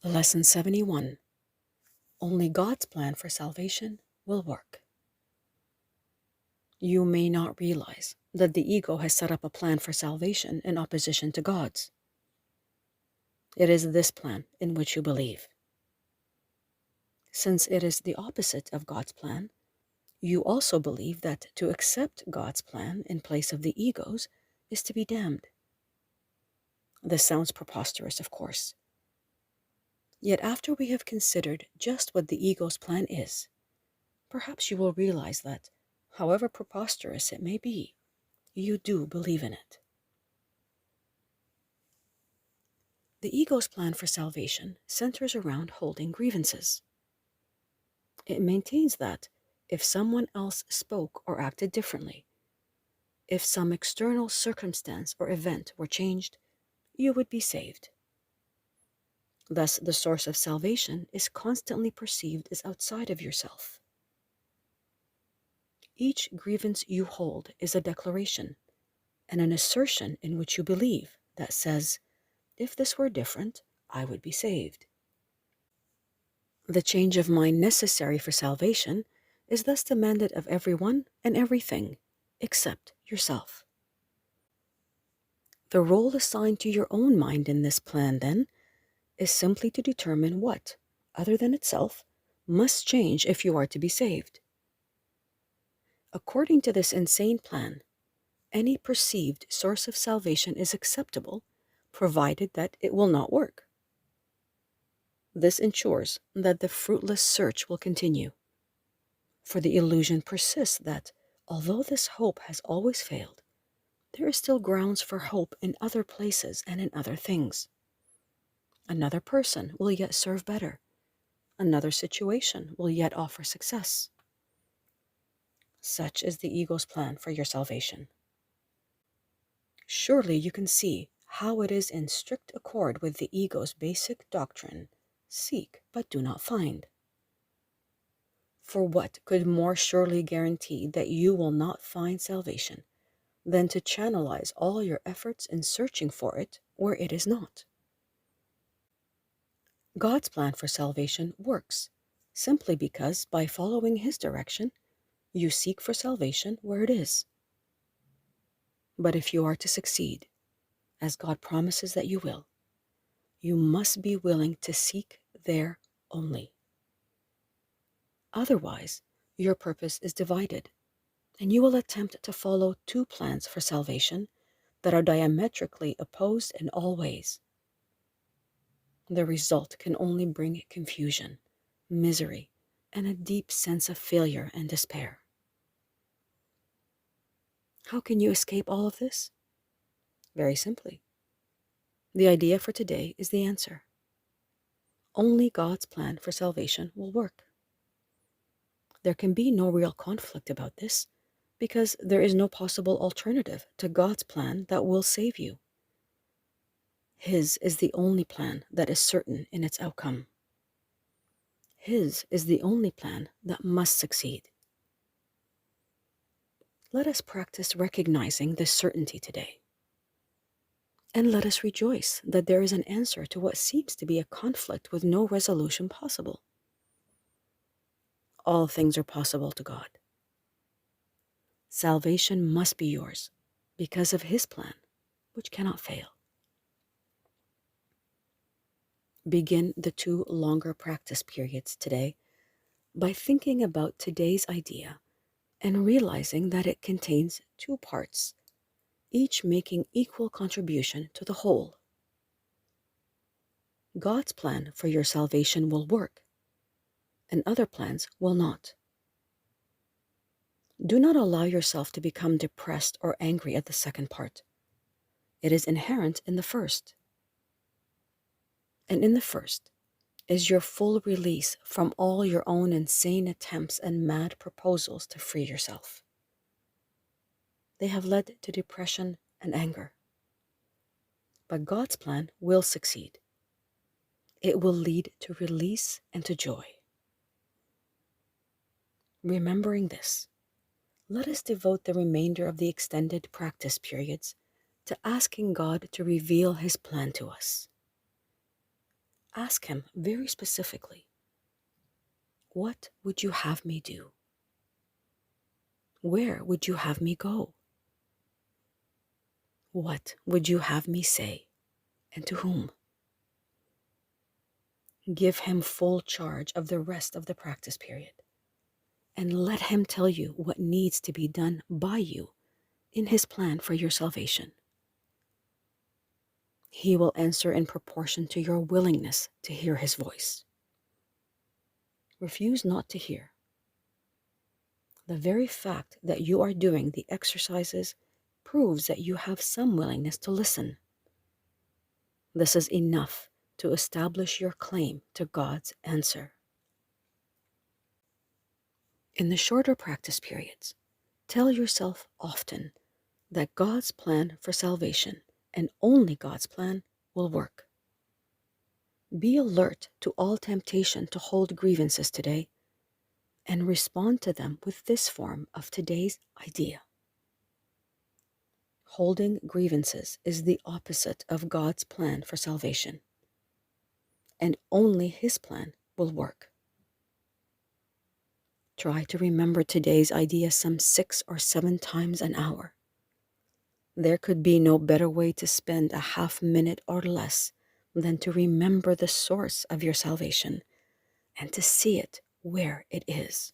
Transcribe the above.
Lesson 71. Only God's plan for salvation will work. You may not realize that the ego has set up a plan for salvation in opposition to God's. It is this plan in which you believe. Since it is the opposite of God's plan, you also believe that to accept God's plan in place of the ego's is to be damned. This sounds preposterous, of course. Yet after we have considered just what the ego's plan is, perhaps you will realize that, however preposterous it may be, you do believe in it. The ego's plan for salvation centers around holding grievances. It maintains that if someone else spoke or acted differently, if some external circumstance or event were changed, you would be saved. Thus, the source of salvation is constantly perceived as outside of yourself. Each grievance you hold is a declaration and an assertion in which you believe that says, if this were different, I would be saved. The change of mind necessary for salvation is thus demanded of everyone and everything except yourself. The role assigned to your own mind in this plan, then, is simply to determine what, other than itself, must change if you are to be saved. According to this insane plan, any perceived source of salvation is acceptable, provided that it will not work. This ensures that the fruitless search will continue, for the illusion persists that, although this hope has always failed, there is still grounds for hope in other places and in other things. Another person will yet serve better. Another situation will yet offer success. Such is the ego's plan for your salvation. Surely you can see how it is in strict accord with the ego's basic doctrine, seek but do not find. For what could more surely guarantee that you will not find salvation than to channelize all your efforts in searching for it where it is not? God's plan for salvation works simply because by following His direction, you seek for salvation where it is. But if you are to succeed, as God promises that you will, you must be willing to seek there only. Otherwise, your purpose is divided, and you will attempt to follow two plans for salvation that are diametrically opposed in all ways. The result can only bring confusion, misery, and a deep sense of failure and despair. How can you escape all of this? Very simply. The idea for today is the answer. Only God's plan for salvation will work. There can be no real conflict about this, because there is no possible alternative to God's plan that will save you. His is the only plan that is certain in its outcome. His is the only plan that must succeed. Let us practice recognizing this certainty today. And let us rejoice that there is an answer to what seems to be a conflict with no resolution possible. All things are possible to God. Salvation must be yours because of His plan, which cannot fail. Begin the 2 longer practice periods today by thinking about today's idea and realizing that it contains 2 parts, each making equal contribution to the whole. God's plan for your salvation will work, and other plans will not. Do not allow yourself to become depressed or angry at the second part. It is inherent in the first. And in the first is your full release from all your own insane attempts and mad proposals to free yourself. They have led to depression and anger. But God's plan will succeed. It will lead to release and to joy. Remembering this, let us devote the remainder of the extended practice periods to asking God to reveal His plan to us. ask Him very specifically, what would you have me do? Where would you have me go? What would you have me say, and to whom? Give Him full charge of the rest of the practice period, and let Him tell you what needs to be done by you in His plan for your salvation. He will answer in proportion to your willingness to hear His voice. Refuse not to hear. The very fact that you are doing the exercises proves that you have some willingness to listen. This is enough to establish your claim to God's answer. In the shorter practice periods, tell yourself often that God's plan for salvation, and only God's plan, will work. Be alert to all temptation to hold grievances today, and respond to them with this form of today's idea. Holding grievances is the opposite of God's plan for salvation, and only His plan will work. Try to remember today's idea some 6 or 7 times an hour. There could be no better way to spend a half minute or less than to remember the source of your salvation and to see it where it is.